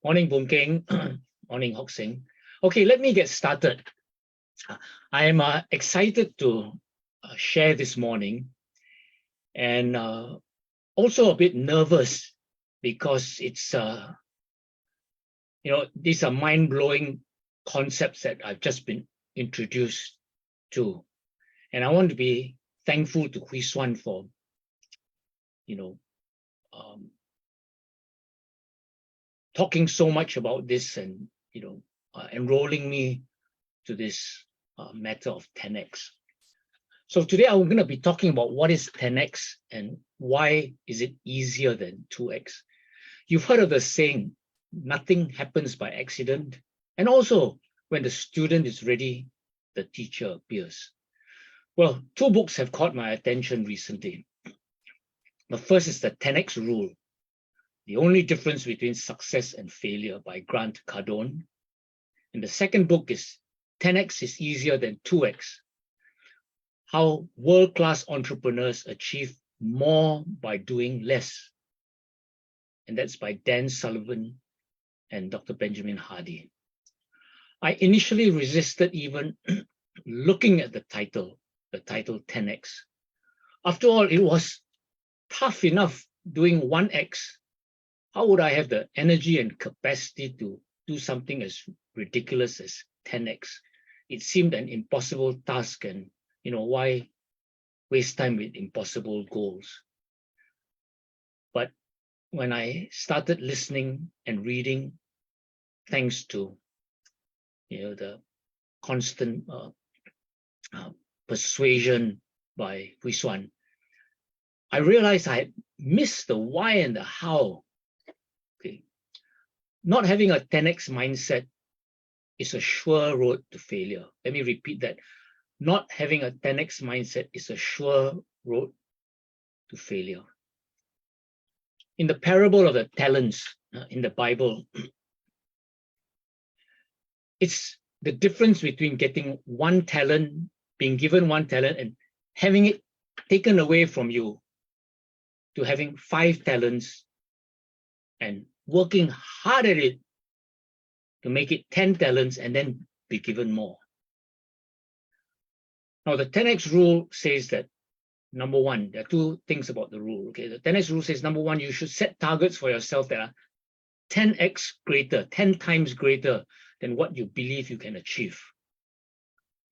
Morning, Boon Keng. Morning, Hock Seng. Okay, let me get started. I am excited to share this morning and also a bit nervous because it's, these are mind-blowing concepts that I've just been introduced to. And I want to be thankful to Hui Xuan for, talking so much about this and, enrolling me to this matter of 10x. So today I'm going to be talking about what is 10x and why is it easier than 2x. You've heard of the saying, nothing happens by accident. And also, when the student is ready, the teacher appears. Well, two books have caught my attention recently. The first is the 10x Rule, The Only Difference Between Success and Failure by Grant Cardone. And the second book is 10x is Easier Than 2x, How World-Class Entrepreneurs Achieve More by Doing Less. And that's by Dan Sullivan and Dr. Benjamin Hardy. I initially resisted even looking at the title 10x. After all, it was tough enough doing 1x. How would I have the energy and capacity to do something as ridiculous as 10x? It seemed an impossible task, and why waste time with impossible goals? But when I started listening and reading, thanks to the constant persuasion by Hui Xuan, I realized I had missed the why and the how. Okay. Not having a 10x mindset is a sure road to failure. Let me repeat that. Not having a 10x mindset is a sure road to failure. In the parable of the talents in the Bible, it's the difference between getting one talent, being given one talent, and having it taken away from you, to having 5 talents and working hard at it to make it 10 talents and then be given more. Now, the 10x rule says that, number one, there are two things about the rule. Okay, the 10x rule says, number one, you should set targets for yourself that are 10x greater, 10 times greater than what you believe you can achieve.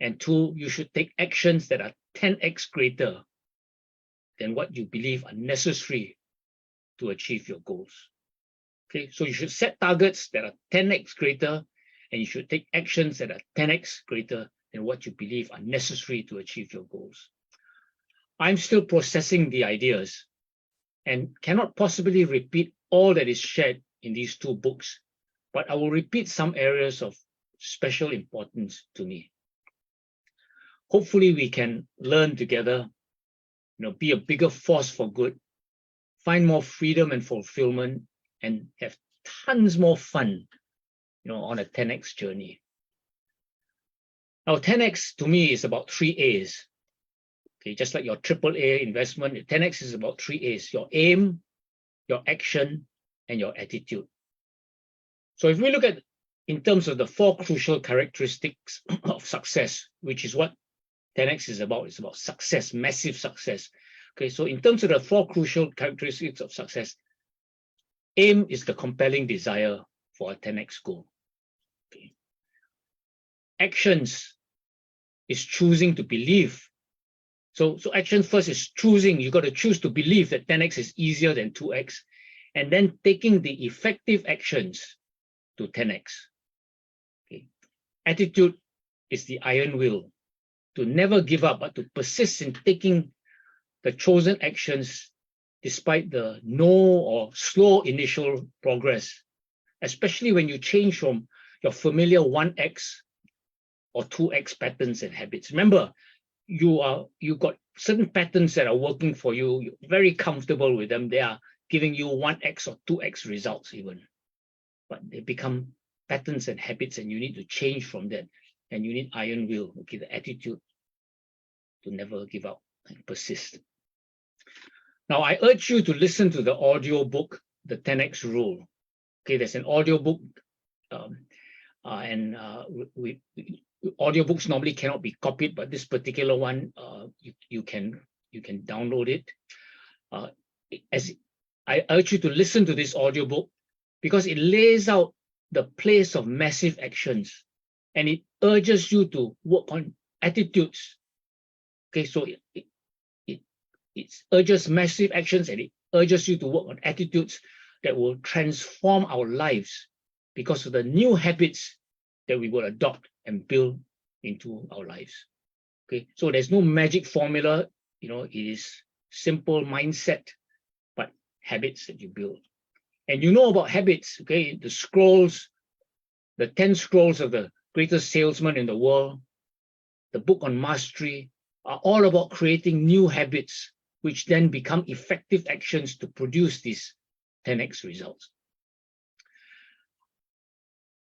And two, you should take actions that are 10x greater than what you believe are necessary to achieve your goals. Okay, so you should set targets that are 10x greater, and you should take actions that are 10x greater than what you believe are necessary to achieve your goals. I'm still processing the ideas and cannot possibly repeat all that is shared in these two books, but I will repeat some areas of special importance to me. Hopefully we can learn together, be a bigger force for good, find more freedom and fulfillment, and have tons more fun, on a 10x journey. Now, 10x to me is about 3 A's. Okay, just like your AAA investment, 10x is about 3 A's: your aim, your action, and your attitude. So if we look at in terms of the 4 crucial characteristics of success, which is what 10x is about, it's about success, massive success. Okay, so in terms of the 4 crucial characteristics of success, aim is the compelling desire for a 10x goal. Okay. Actions is choosing to believe. So action first is choosing. You got to choose to believe that 10x is easier than 2x, and then taking the effective actions to 10x. Okay. Attitude is the iron will, to never give up, but to persist in taking the chosen actions despite the no or slow initial progress, especially when you change from your familiar 1x or 2x patterns and habits. Remember, you got certain patterns that are working for you, you're very comfortable with them, they are giving you 1x or 2x results even, but they become patterns and habits, and you need to change from that, and you need iron will, okay, the attitude to never give up and persist. Now, I urge you to listen to the audio book, The 10x Rule. Okay, there's an audiobook, audiobooks normally cannot be copied, but this particular one, you can download it. As I urge you to listen to this audiobook because it lays out the place of massive actions and it urges you to work on attitudes. Okay, so it urges massive actions and it urges you to work on attitudes that will transform our lives because of the new habits that we will adopt and build into our lives. Okay, so there's no magic formula, it is simple mindset, but habits that you build. And you know about habits, okay? The scrolls, the 10 scrolls of the greatest salesman in the world, the book on mastery, are all about creating new habits, which then become effective actions to produce these 10x results.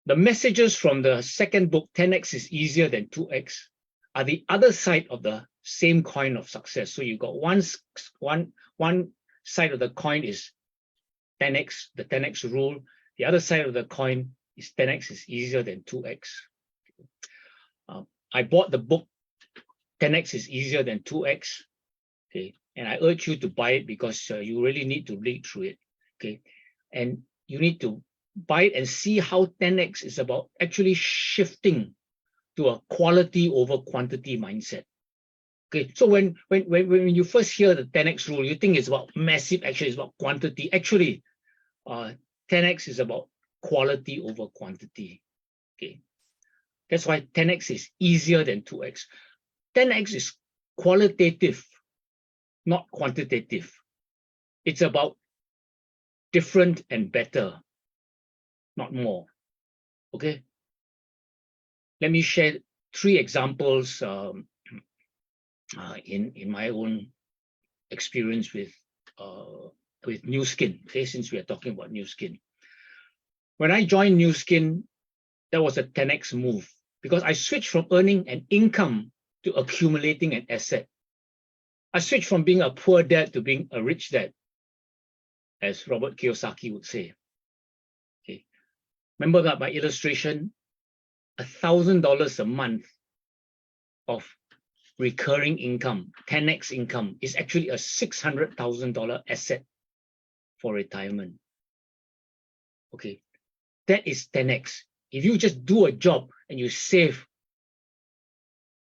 The messages from the second book, 10x is easier than 2x, are the other side of the same coin of success. So you've got one side of the coin is 10x, the 10x rule. The other side of the coin is 10x is easier than 2x. I bought the book 10x is easier than 2x. Okay, and I urge you to buy it because you really need to read through it. Okay, and you need to buy it and see how 10x is about actually shifting to a quality over quantity mindset. Okay, so when you first hear the 10x rule, you think it's about massive action, it's about quantity. Actually, 10x is about quality over quantity. Okay, that's why 10x is easier than 2x. 10x is qualitative, not quantitative. It's about different and better, not more. Okay, let me share 3 examples in my own experience with Nu Skin. Okay, since we are talking about Nu Skin, when I joined Nu Skin, that was a 10x move because I switched from earning an income to accumulating an asset. I switched from being a poor dad to being a rich dad, as Robert Kiyosaki would say. Okay, remember that my illustration, $1,000 a month of recurring income, 10x income, is actually a $600,000 asset for retirement. Okay, that is 10x. If you just do a job and you save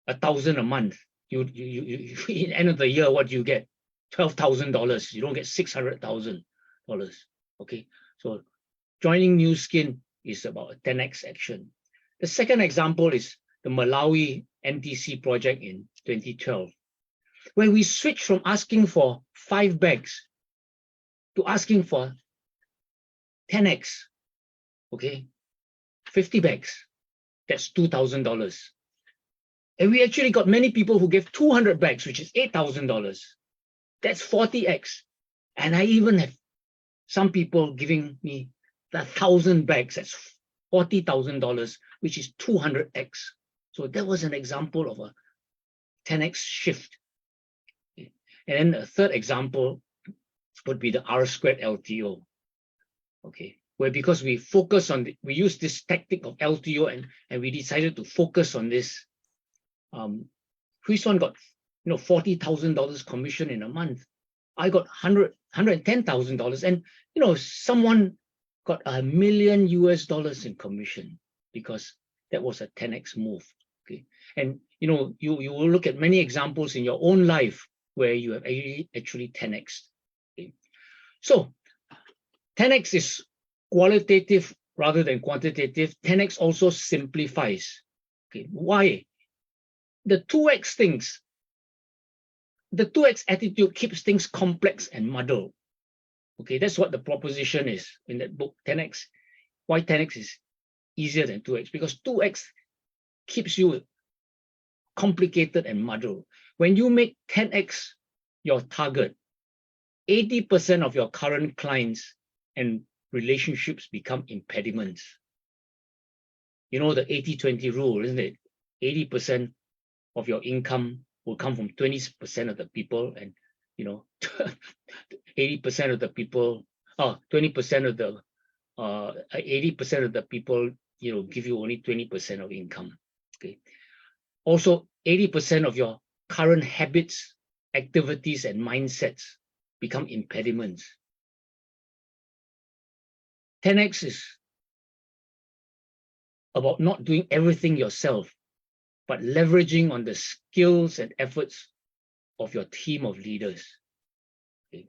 $1,000 a month, you in the end of the year, what do you get? $12,000. You don't get $600,000. Okay, so joining Nu Skin is about a 10x action. The second example is the Malawi NTC project in 2012, where we switched from asking for 5 bags to asking for 10x. Okay, 50 bags. That's $2,000. And we actually got many people who gave 200 bags, which is $8,000. That's 40x. And I even have some people giving me 1,000 bags. That's $40,000, which is 200x. So that was an example of a 10x shift. And then the third example would be the R-squared LTO. Okay, where because we focus on, we use this tactic of LTO and we decided to focus on this. Chris one got $40,000 commission in a month. I got $110,000, and someone got $1 million in commission because that was a 10x move. Okay, and you will look at many examples in your own life where you have actually 10x. Okay, so 10x is qualitative rather than quantitative. 10x also simplifies. Okay, why? The 2x attitude keeps things complex and muddled. Okay, that's what the proposition is in that book, 10x. Why 10x is easier than 2x? Because 2x keeps you complicated and muddled. When you make 10x your target, 80% of your current clients and relationships become impediments. You know the 80-20 rule, isn't it? 80% of your income will come from 20% of the people, and 80% of the people, 20% of the 80% of the people, give you only 20% of income. Okay. Also, 80% of your current habits, activities, and mindsets become impediments. 10x is about not doing everything yourself, but leveraging on the skills and efforts of your team of leaders. Okay.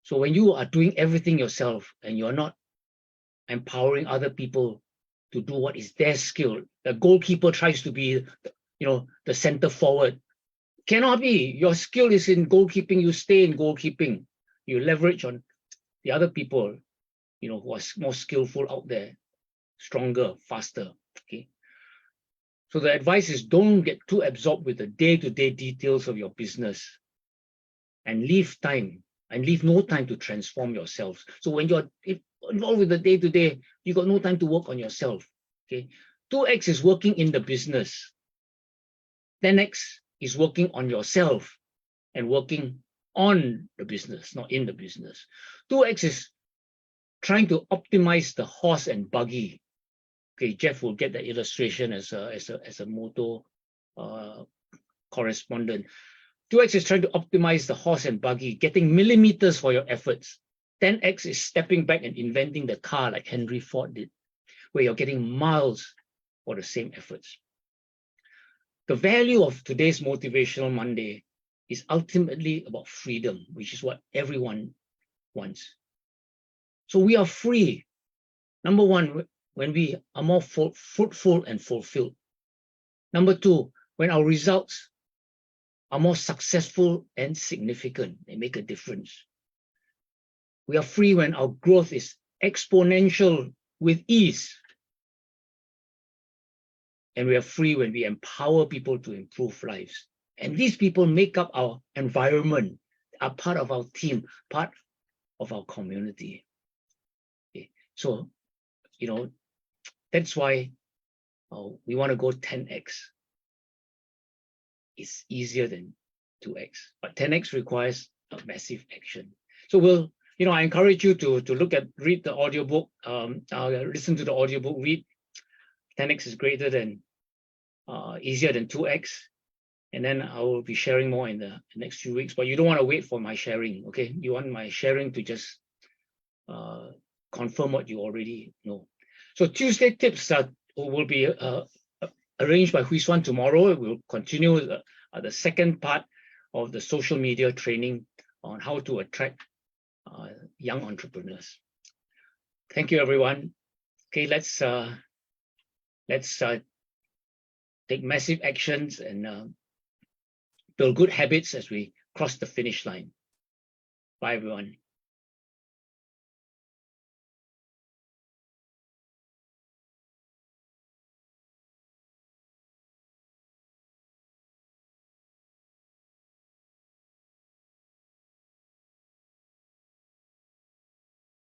So when you are doing everything yourself and you're not empowering other people to do what is their skill, the goalkeeper tries to be, the center forward. Cannot be. Your skill is in goalkeeping. You stay in goalkeeping. You leverage on the other people, who are more skillful out there, stronger, faster. Okay. So the advice is don't get too absorbed with the day-to-day details of your business and leave no time to transform yourselves. So when you're involved with the day-to-day, you got no time to work on yourself. Okay. 2x is working in the business. 10x is working on yourself and working on the business, not in the business. 2x is trying to optimize the horse and buggy. Okay, Jeff will get the illustration as a motor correspondent. 2x is trying to optimize the horse and buggy, getting millimeters for your efforts. 10x is stepping back and inventing the car like Henry Ford did, where you're getting miles for the same efforts. The value of today's Motivational Monday is ultimately about freedom, which is what everyone wants. So we are free. Number one, when we are more fruitful and fulfilled. Number two, when our results are more successful and significant, they make a difference. We are free when our growth is exponential with ease. And we are free when we empower people to improve lives. And these people make up our environment, are part of our team, part of our community. Okay. So, that's why we want to go 10x. It's easier than 2x, but 10x requires a massive action. So I encourage you to read the audiobook, listen to the audiobook, read. 10x is greater than, easier than 2x. And then I will be sharing more in the next few weeks, but you don't want to wait for my sharing, okay? You want my sharing to just confirm what you already know. So Tuesday tips will be arranged by Hui Xuan tomorrow. We'll continue the second part of the social media training on how to attract young entrepreneurs. Thank you, everyone. Okay, let's take massive actions and build good habits as we cross the finish line. Bye, everyone.